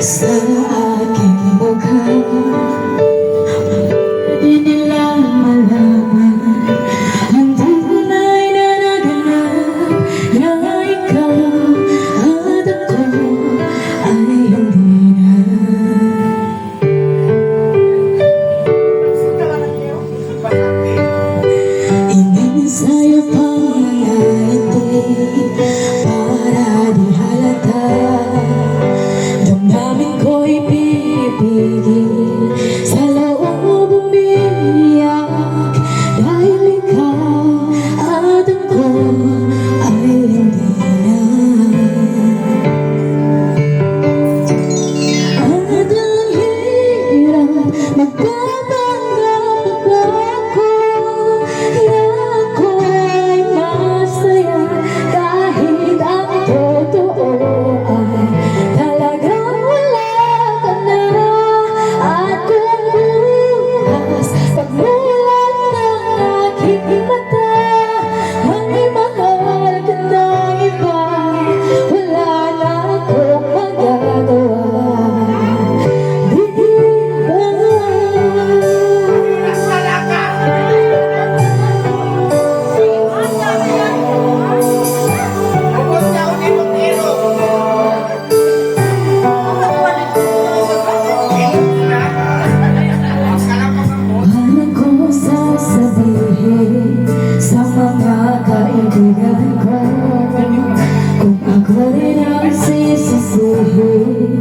sa aking mukha. Di nila malaman ang tunay na naganap, na ikaw at ako ay hindi na. Ininsayo pang mga ngiti para di halata. Damdamin ko'y pipigil sa loob umiiyak, dahil ikaw at ako ay hindi na. At ang hirap magpapanggap pa ako na ako ay masaya, kahit ang totoo ay talagang wala ka na. At kung bukas pagmulat ng aking mata ay mahal ka ng iba, wala na akong magagawa. Sa mga kaibigan ko, kung ako rin ang sisisihin,